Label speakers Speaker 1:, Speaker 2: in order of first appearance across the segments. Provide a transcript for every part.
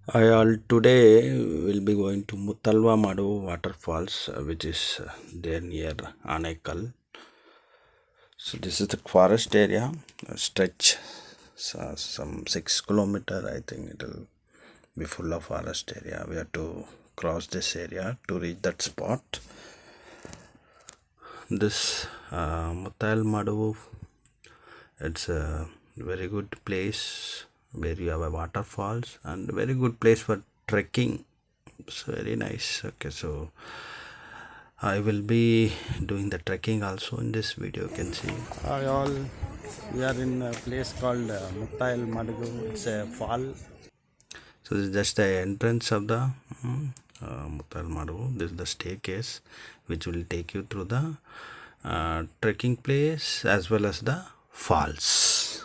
Speaker 1: I all today will be going to Muthyalamaduvu Waterfalls, which is there near Anekal. So this is the forest area, stretch some 6 kilometer. I think it will be full of forest area. We have to cross this area to reach that spot. This Muthyalamaduvu, it's a very good place where you have a waterfalls and very good place for trekking. It's very nice. Okay, so I will be doing the trekking also in this video. You can see. Hi all, we are in a place called Muthyalamaduvu. It's a fall. So this is just the entrance of the Muthyalamaduvu. This is the staircase which will take you through the trekking place as well as the falls.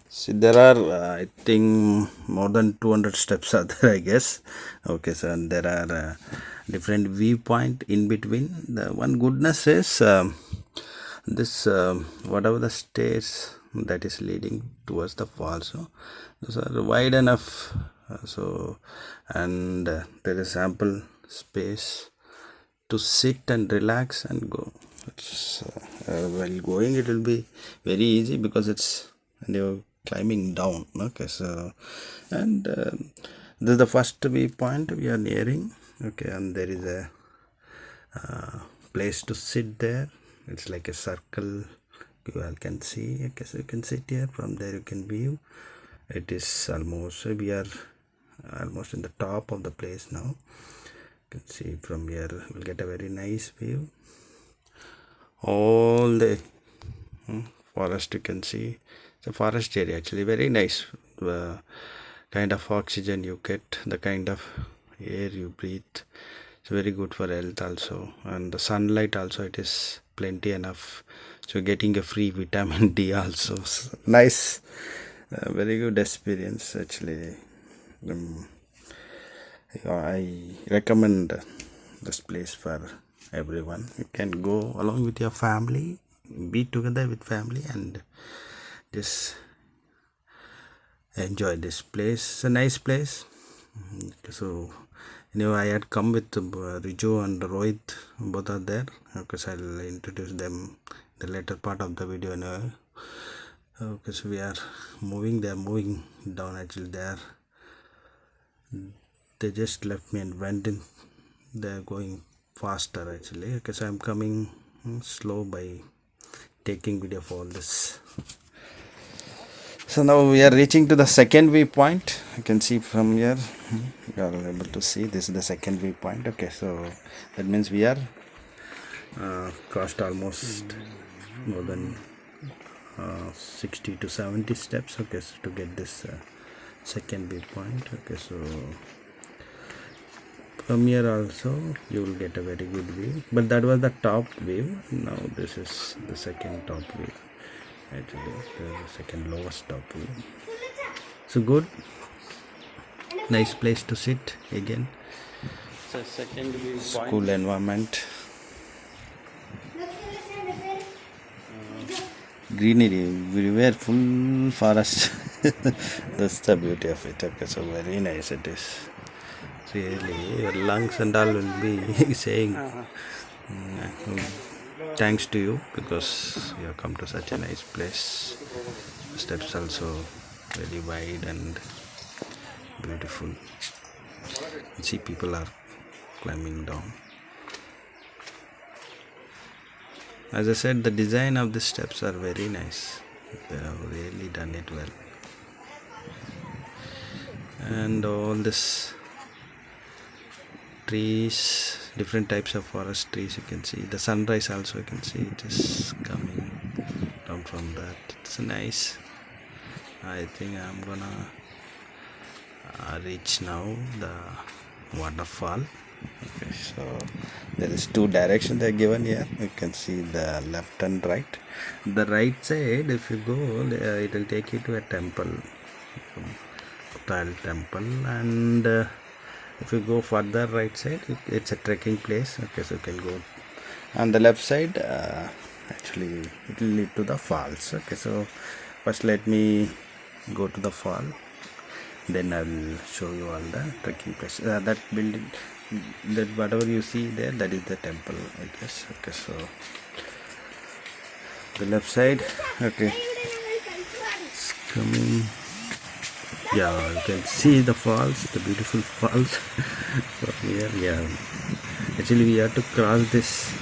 Speaker 1: See, there are I think more than 200 steps are there, I guess. Okay, so and there are different viewpoint in between. The one goodness is this whatever the stairs that is leading towards the falls, so those are wide enough. So and there is ample space to sit and relax and go. It's, while going, it will be very easy because it's you're climbing down. Okay, so and this is the first viewpoint we are nearing. Okay, and there is a place to sit there. It's like a circle. You all can see. Okay, so you can sit here. From there, you can view. It is almost we are almost in the top of the place now. You can see from here we'll get a very nice view. All the forest you can see. It's a forest area actually, very nice. Kind of oxygen you get, the kind of air you breathe. It's very good for health also, and the sunlight also it is plenty enough. So getting a free vitamin D also. Nice, very good experience actually. I recommend this place for everyone. You can go along with your family, be together with family, and just enjoy this place. It's a nice place. So I had come with Riju and Rohit, both are there. Okay, so I'll introduce them the later part of the video. Okay, so we are moving. They are moving down actually. They just left me and went in. They are going faster actually. Okay, so I'm coming slow by taking video for all this. So now we are reaching to the second viewpoint. You can see from here. You are able to see this is the second viewpoint. Okay, so that means we are crossed almost more than 60 to 70 steps. Okay, so to get this second viewpoint. Okay, so from here also you will get a very good view, but that was the top view. Now this is the second top view, actually the second lowest top view. So good, nice place to sit again. So second view school environment, greenery everywhere, full forest. That's the beauty of it. Okay, so very nice it is. Really, your lungs and all will be saying thanks to you because you have come to such a nice place. The steps also very wide and beautiful. You see people are climbing down. As I said, the design of the steps are very nice. They have really done it well. And all this trees, different types of forest trees you can see. The sunrise also you can see it is coming down from that. It's nice. I think I'm gonna reach now the waterfall. Okay, so there is two directions they are given here. You can see the left and right. The right side, if you go, it will take you to a temple, Muthal temple, and if you go further right side, it's a trekking place. Okay, so you can go on the left side. Actually, it will lead to the falls. Okay, so first let me go to the fall. then I'll show you all the trekking place. That building, that whatever you see there, that is the temple, I guess. Okay, so the left side, okay, it's coming. Yeah, you can see the falls, the beautiful falls from here. Yeah, actually we have to cross this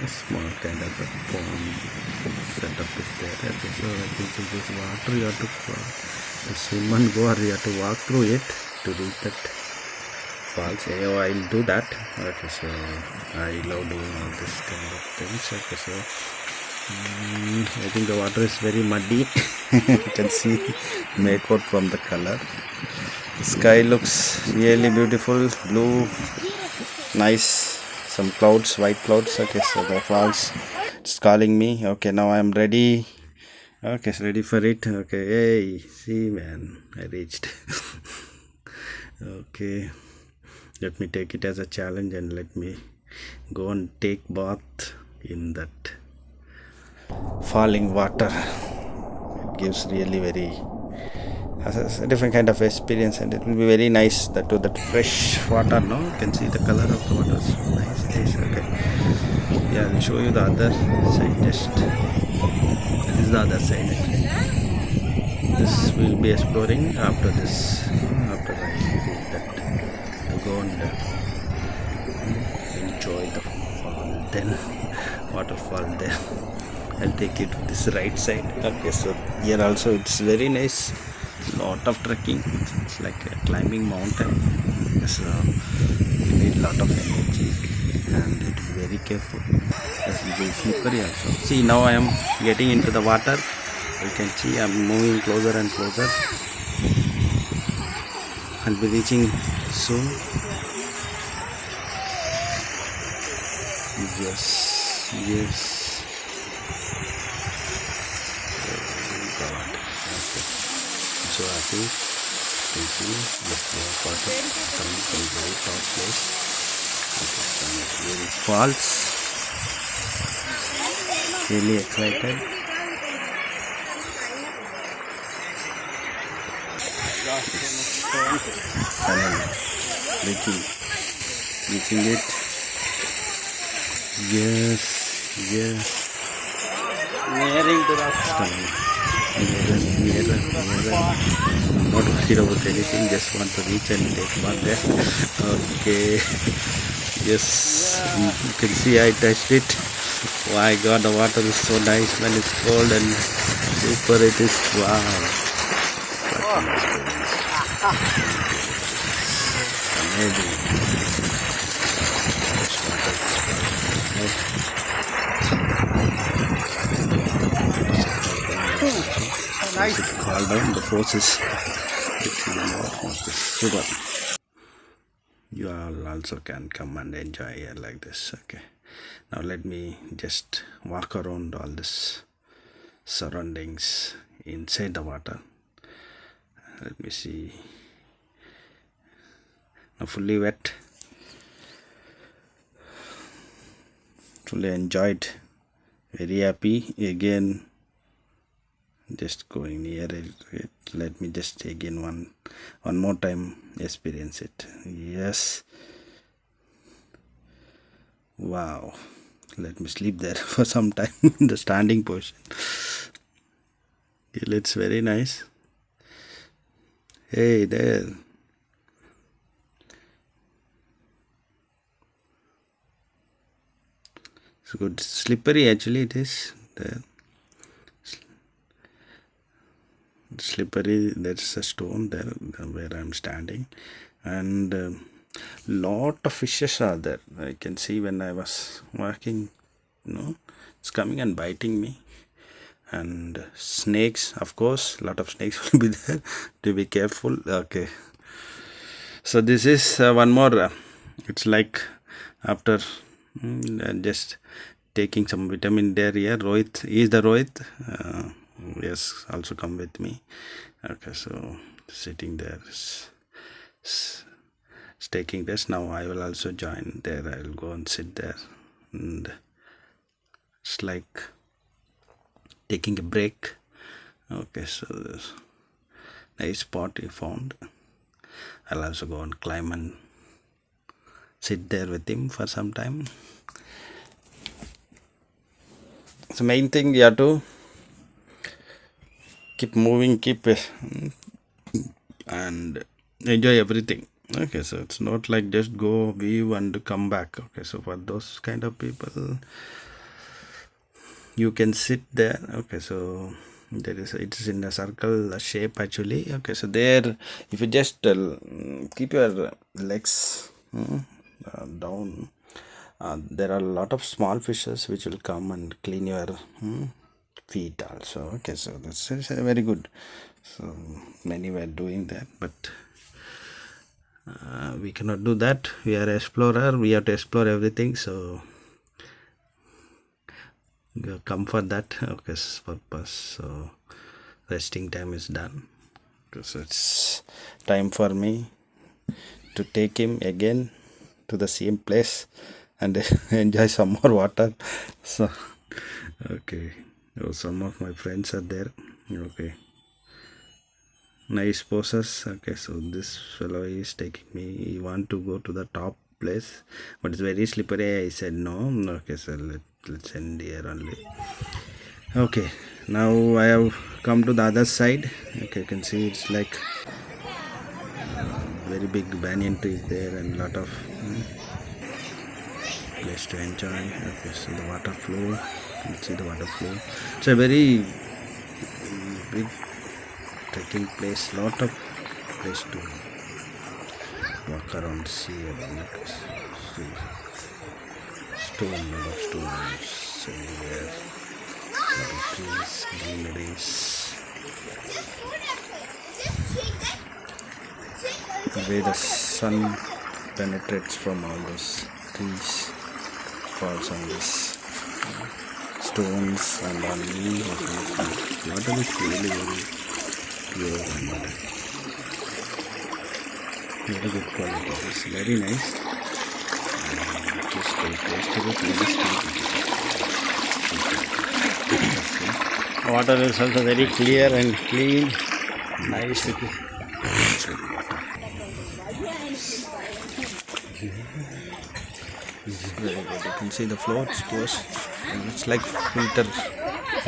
Speaker 1: small kind of a pond setup is there. Okay, so I think so this water you have to swim and go, or you have to walk through it to reach that falls. Anyhow, I'll do that. Okay, so I love doing all this kind of things. Okay, so I think the water is very muddy. You can see make out from the color. The sky looks really beautiful, blue, nice. Some clouds, white clouds. Okay, so the falls, it's calling me. Okay, now I'm ready. Okay, so ready for it. Okay, hey, see man, I reached. Okay, let me take it as a challenge and let me go and take bath in that falling water. It gives really very a different kind of experience, and it will be very nice that to that fresh water. No, you can see the color of the water. So nice it is. Okay, yeah, I'll show you the other side. Just this is the other side. This we'll be exploring after this. After I read that, I'll go and enjoy the fall. Then waterfall. Then I'll take it to this right side. Okay, so here also it's very nice. Lot of trekking. It's like climbing mountain. So you need lot of energy and it is very careful. It will be slippery also. See, now I am getting into the water. You can see I am moving closer and closer. I'll be reaching soon. Yes, yes. So happy to see the water coming from the very top place. Okay, falls. Really excited. Finally reaching it. Yes, yes. Nearing to the nearer. Not worried about anything, just want to reach and take one there. Okay, yes, you can see I touched it. Oh my god, the water is so nice when it's cold and super it is. Wow, what an experience. Nice. It calm down the forces. Super. You all also can come and enjoy here like this. Okay. Now let me just walk around all this surroundings inside the water. Let me see. Now fully wet. Fully enjoyed. Very happy. Again, just going near it. Let me just again one more time experience it. Yes. Wow. Let me sleep there for some time in the standing position. It's very nice. Hey there. It's good. Slippery actually it is there. Slippery, there's a stone there where I'm standing, and lot of fishes are there. I can see when I was walking, it's coming and biting me. And snakes, of course, lot of snakes will be there. To be careful. Okay, so this is one more. It's like after just taking some vitamin there. Here Rohit is the Rohit. Yes, also come with me. Okay, so sitting there, taking rest. Now I will also join there. I will go and sit there, and it's like taking a break. Okay, so this nice spot you found. I'll also go and climb and sit there with him for some time. So main thing, you have to keep moving, keep and enjoy everything. Okay, so it's not like just go view and come back. Okay, so for those kind of people, you can sit there. Okay, so it's in a circle shape actually. Okay, so there, if you just keep your legs down, there are a lot of small fishes which will come and clean your feet also. Okay, so that's very good. So many were doing that, but we cannot do that. We are explorer, we have to explore everything, so come for that. Okay, purpose. So resting time is done. So it's time for me to take him again to the same place and enjoy some more water. So okay, oh, some of my friends are there. Okay, nice poses. Okay, so this fellow is taking me. He want to go to the top place, but it's very slippery. I said no. Okay, so let's end here only. Okay, now I have come to the other side. Okay, you can see it's like very big banyan trees there and lot of place to enjoy. Okay, so the water flow. You can see the water flow. It's a very big trekking place. Lot of place to walk around, see about. See lot of stones everywhere. Lot of trees, greeneries. The way the sun penetrates from all those trees, falls on this stones and on me. Water is really very pure and very good quality. It's very nice. Just very tasty. Water is also very clear and clean. Nice with it. Very good. You can see the floats close. It's like filter.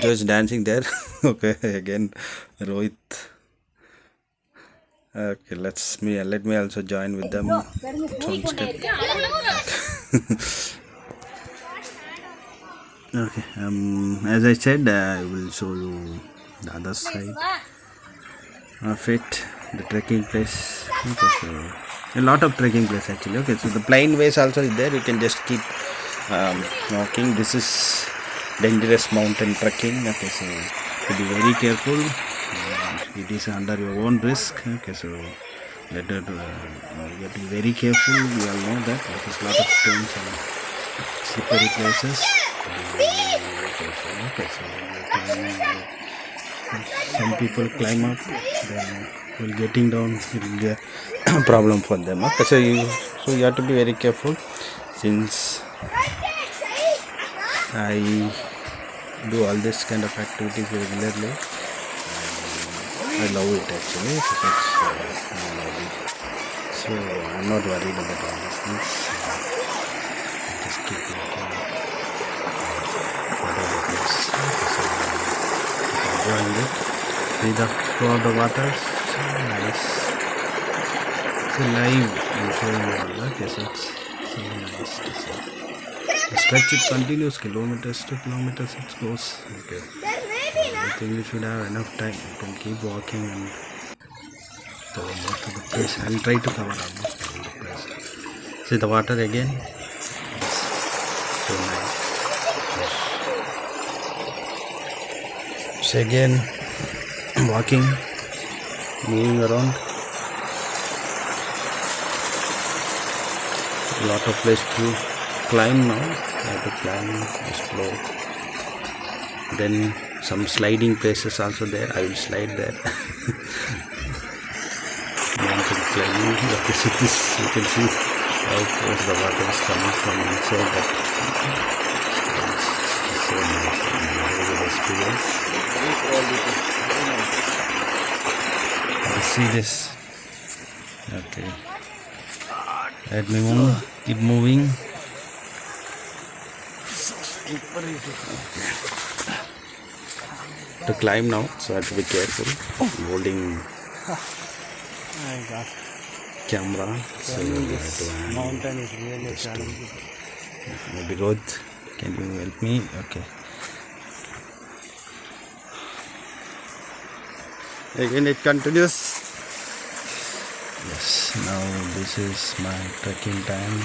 Speaker 1: Just dancing there. Okay, again, Rohit. Okay, let me also join with them. Sounds good. Okay, as I said, I will show you the other side of it, the trekking place. Okay, so a lot of trekking place actually. Okay, so the plain ways also is there. You can just keep walking. This is dangerous mountain trekking. Okay, so to be very careful. It is under your own risk. Okay, so you have to be very careful. We all know that there is a lot of stones and slippery places. Okay, so some people climb up, then while getting down it will be a problem for them. Okay, so you have to be very careful. Since I do all this kind of activities regularly, I love it actually. So I'm not worried about all these things. Just keep walking. Whatever place. Enjoying it. See the flow of the water. So nice. It's live. I'm showing you all. Okay, so it's so nice to see. The stretch it continues, kilometers to kilometers it goes. Okay. I think you should have enough time. You can keep walking and cover most of the place. I'll try to cover almost all the place. See the water again. It's so nice. So again, walking, moving around. A lot of place to climb now. I have to climb, explore. Then some sliding places also there. I will slide there. Mountain climbing. You can see how close the water is coming from inside. That it's so nice. Very good experience. You see this Okay. Let me move. Keep moving. To climb now, so I have to be careful. I'm holding camera. So
Speaker 2: This mountain is really challenging.
Speaker 1: maybe Rohit, can you help me? Okay. Again it continues. Yes, now this is my trekking time.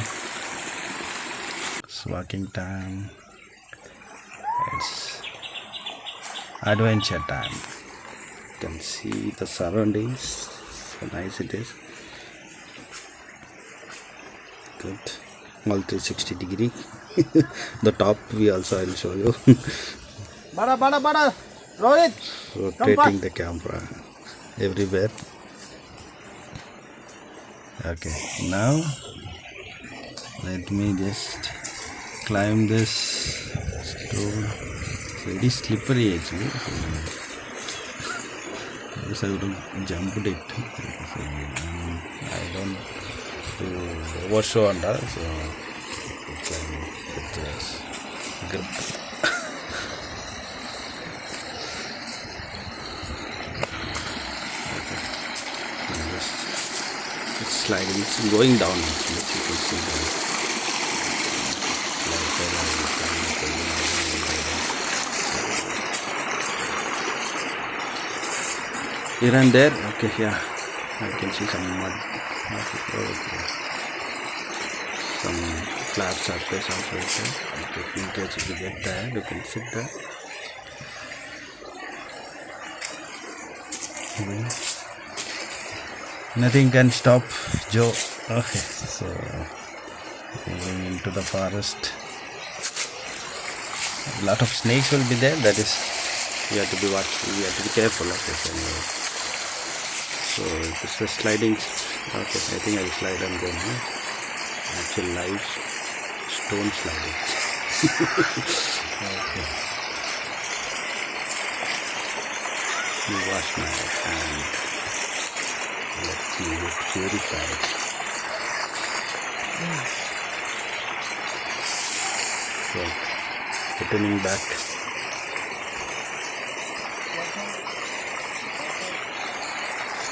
Speaker 1: It's walking time. It's adventure time. You can see the surroundings. So nice it is. Good. All 360-degree. The top we also I'll show you.
Speaker 2: Bada, Rohit!
Speaker 1: Rotating the camera everywhere. Okay, now let me just climb this stone. It's very slippery actually. So I would jump it. So, I don't do overshow on that, so it's grip. It's sliding, it's going down actually. You can see that. Here and there, okay, yeah, I can see some mud, some flat surface also is there. Okay, in case if you get tired, you can sit there. Nothing can stop Joe. Okay, so moving into the forest. A lot of snakes will be there. That is, we have to be watchful. We have to be careful of this anyway. So this is sliding. Okay, I think I will slide and go now. Actual live stone sliding. Okay. You wash my hand. Let me get purified. So, returning back.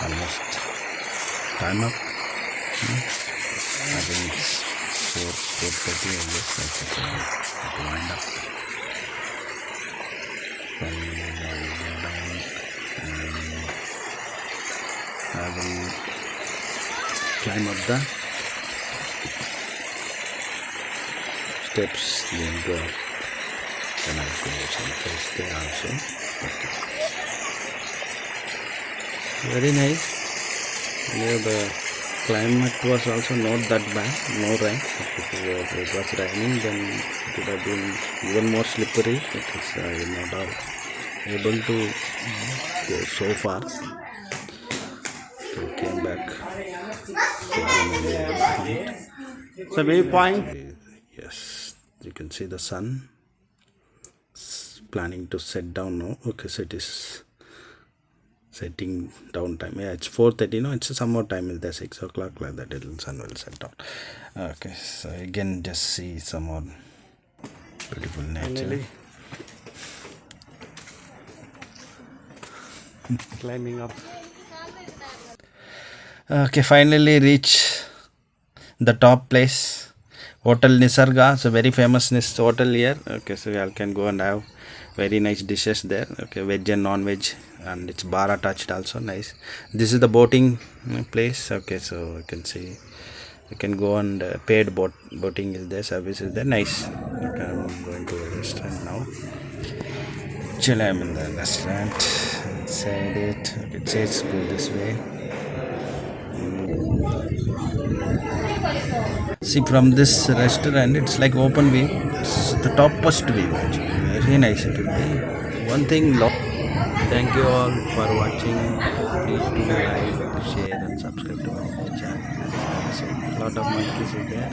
Speaker 1: Almost time up. I think it's 4:30. I guess that's it. I have to wind up. I will climb up the steps, then go up. Then I'll show you some place there also. Okay. Very nice. Yeah, the climate was also not that bad, no rain. If it was raining, then it would have been even more slippery because I will not have able to go so far. So came back to the waypoint. Yes, you can see the sun. It's planning to set down now. Okay, so it is setting down time. Yeah, it's 4:30. No, it's some more time is there, 6 o'clock like that. The sun will set down. Okay, so again, just see some more beautiful nature.
Speaker 2: Climbing up.
Speaker 1: Okay, finally reach the top place, Hotel Nisarga. It's a very famous hotel here. Okay, so you can go and have very nice dishes there. Okay, veg and non-veg, and it's bar attached also. Nice. This is the boating place. Okay, so you can see you can go and paid boating is there, service is there. Nice. Okay, I'm going to a restaurant now. Actually, I'm in the restaurant. Inside it. Okay, it says go this way. See, from this restaurant, it's like open view. It's the topmost view actually. Very nice it will be. One thing. Thank you all for watching. Please do like, share, and subscribe to my channel. A lot of monkeys is there.